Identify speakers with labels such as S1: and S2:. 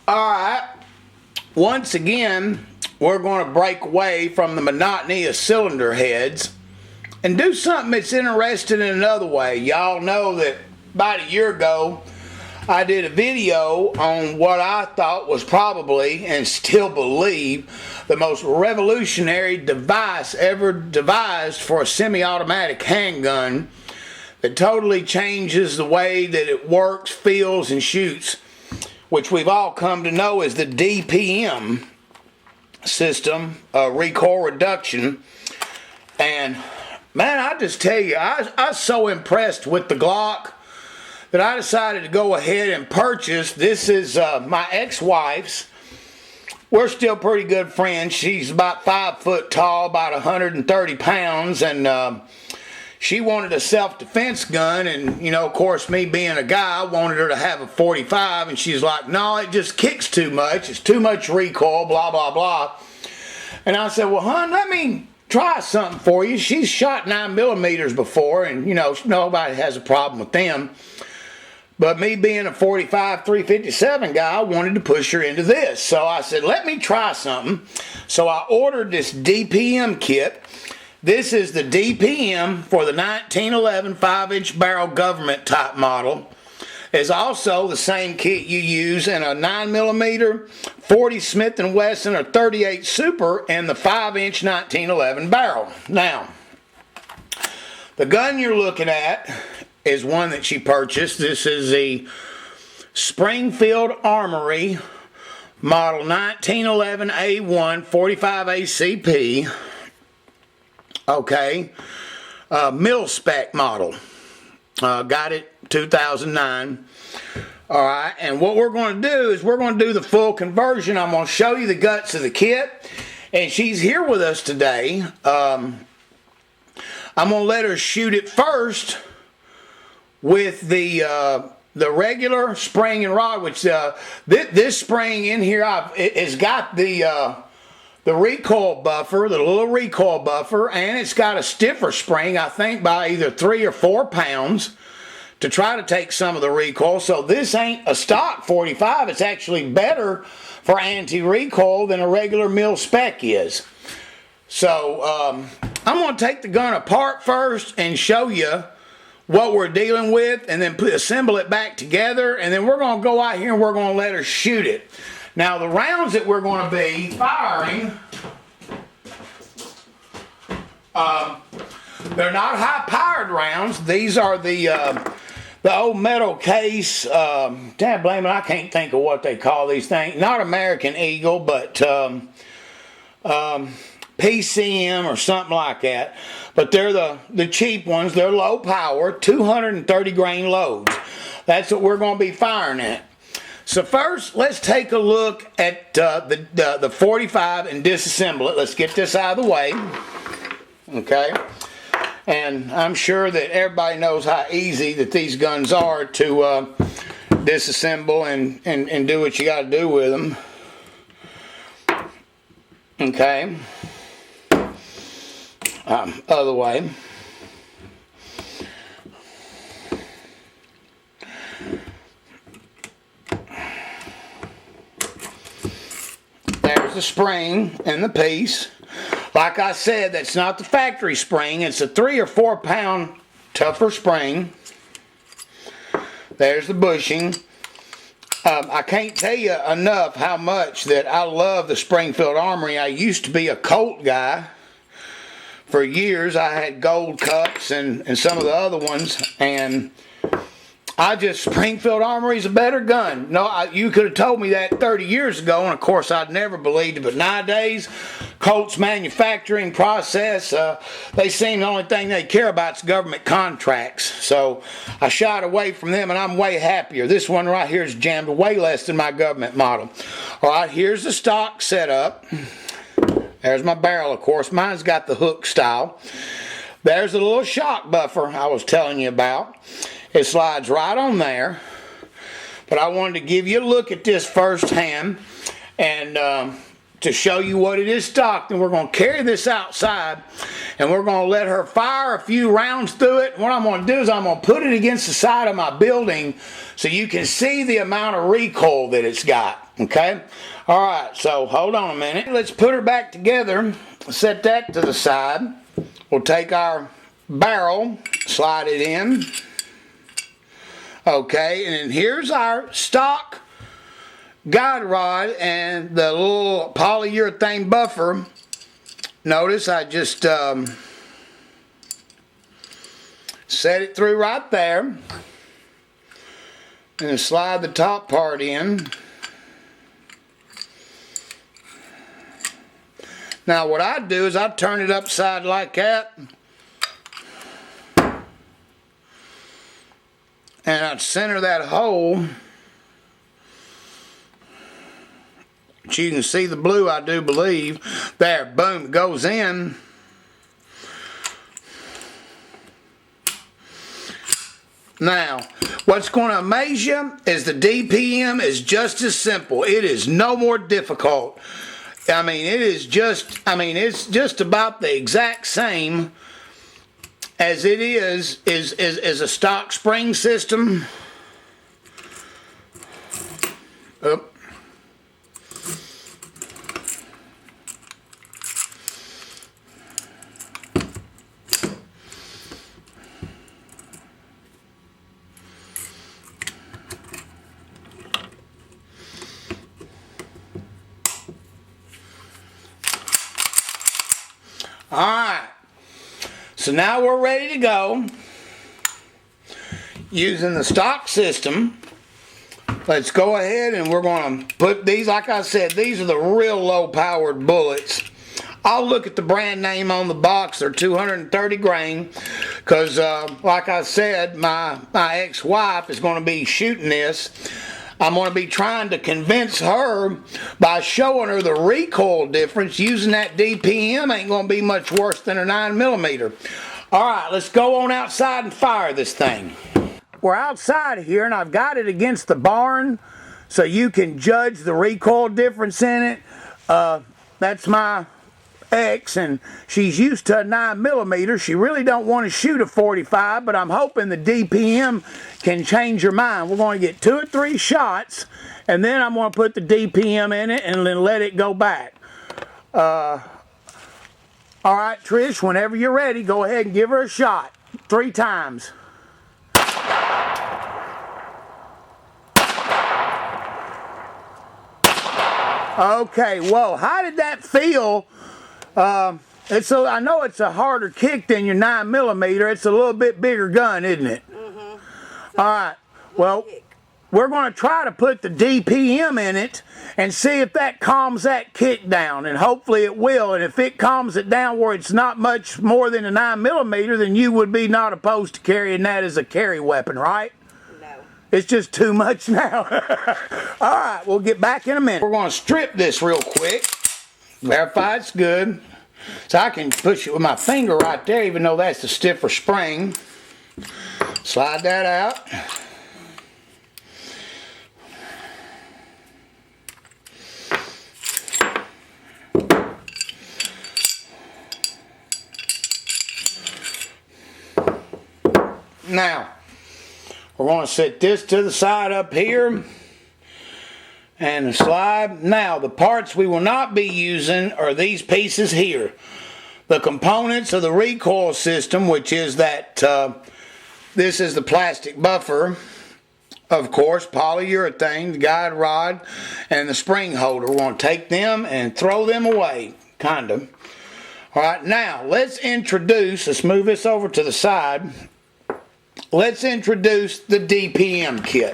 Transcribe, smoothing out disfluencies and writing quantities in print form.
S1: Alright, once again, we're going to break away from the monotony of cylinder heads and do something that's interesting in another way. Y'all know that about a year ago, I did a video on what I thought was probably, and still believe, the most revolutionary device ever devised for a semi-automatic handgun that totally changes the way that it works, feels, and shoots, which we've all come to know as the DPM system, recoil reduction. And man, I just tell you, I was so impressed with the Glock that I decided to go ahead and purchase. This is my ex-wife's. We're still pretty good friends. She's about 5 foot tall, about 130 pounds, and she wanted a self-defense gun, and you know, of course, me being a guy, I wanted her to have a 45, and she's like, no, it just kicks too much, it's too much recoil, blah, blah, blah. And I said, well, hon, let me try something for you. She's shot 9mm before, and you know, nobody has a problem with them. But me being a 45 357 guy, I wanted to push her into this. So I said, let me try something. So I ordered this DPM kit. This is the DPM for the 1911 5-inch barrel government type model. It's also the same kit you use in a 9mm, 40 Smith & Wesson, or 38 Super, and the 5-inch 1911 barrel. Now, the gun you're looking at is one that she purchased. This is the Springfield Armory model 1911 A1 45 ACP. Okay, mil spec model. Got it 2009. All right, and what we're going to do is we're going to do the full conversion. I'm going to show you the guts of the kit, and she's here with us today. I'm going to let her shoot it first with the regular spring and rod, which this spring in here it's got the recoil buffer, the little recoil buffer, and it's got a stiffer spring, I think by either 3 or 4 pounds, to try to take some of the recoil. So this ain't a stock 45, it's actually better for anti-recoil than a regular mil spec is. So I'm going to take the gun apart first and show you what we're dealing with, and then assemble it back together, and then we're going to go out here and we're going to let her shoot it. Now the rounds that we're going to be firing, they're not high-powered rounds. These are the old metal case, damn blame it, I can't think of what they call these things. Not American Eagle, but PCM or something like that. But they're the cheap ones. They're low power, 230 grain loads. That's what we're going to be firing at. So first, let's take a look at the 45 and disassemble it. Let's get this out of the way. Okay. And I'm sure that everybody knows how easy that these guns are to disassemble and do what you got to do with them. Okay. Other way. There's the spring and the piece. Like I said, that's not the factory spring. It's a 3 or 4 pound tougher spring. There's the bushing. I can't tell you enough how much that I love the Springfield Armory. I used to be a Colt guy. For years, I had gold cups and some of the other ones, and Springfield Armory's a better gun. No, you could have told me that 30 years ago, and of course I'd never believed it, but nowadays, Colt's manufacturing process, they seem the only thing they care about is government contracts. So I shied away from them, and I'm way happier. This one right here is jammed way less than my government model. All right, here's the stock setup. There's my barrel, of course. Mine's got the hook style. There's the little shock buffer I was telling you about. It slides right on there. But I wanted to give you a look at this firsthand and to show you what it is stocked, and we're going to carry this outside and we're going to let her fire a few rounds through it. What I'm going to do is I'm going to put it against the side of my building so you can see the amount of recoil that it's got. Okay? Alright, so hold on a minute. Let's put her back together. Set that to the side. We'll take our barrel, slide it in. Okay, and then here's our stock guide rod and the little polyurethane buffer. Notice I just set it through right there and slide the top part in. Now what I do is I turn it upside like that, and I'd center that hole. But you can see the blue, I do believe. There, boom, it goes in. Now, what's going to amaze you is the DPM is just as simple. It is no more difficult. I mean, it's just about the exact same as it is a stock spring system. Oop. Alright, so now we're ready to go. Using the stock system, let's go ahead and we're going to put these, like I said, these are the real low powered bullets. I'll look at the brand name on the box. They're 230 grain because like I said, my ex-wife is going to be shooting this. I'm going to be trying to convince her by showing her the recoil difference. Using that DPM ain't going to be much worse than a 9mm. Alright, let's go on outside and fire this thing. We're outside here and I've got it against the barn so you can judge the recoil difference in it. That's my ex, and she's used to a 9mm. She really don't want to shoot a 45, but I'm hoping the DPM can change her mind. We're going to get 2 or 3 shots, and then I'm going to put the DPM in it and then let it go back. Alright, Trish, whenever you're ready, go ahead and give her a shot. 3 times. Okay, whoa, how did that feel? I know it's a harder kick than your 9mm. It's a little bit bigger gun, isn't it? Mm-hmm. Alright, well, we're going to try to put the DPM in it and see if that calms that kick down, and hopefully it will. And if it calms it down where it's not much more than a 9mm, then you would be not opposed to carrying that as a carry weapon, right? No. It's just too much now. Alright, we'll get back in a minute. We're going to strip this real quick. Verify it's good. So I can push it with my finger right there, even though that's the stiffer spring. Slide that out. Now, we're going to set this to the side up here. And the slide. Now, the parts we will not be using are these pieces here. The components of the recoil system, which is that, this is the plastic buffer, of course, polyurethane, the guide rod, and the spring holder. We're going to take them and throw them away, kind of. Alright, now, let's move this over to the side. Let's introduce the DPM kit.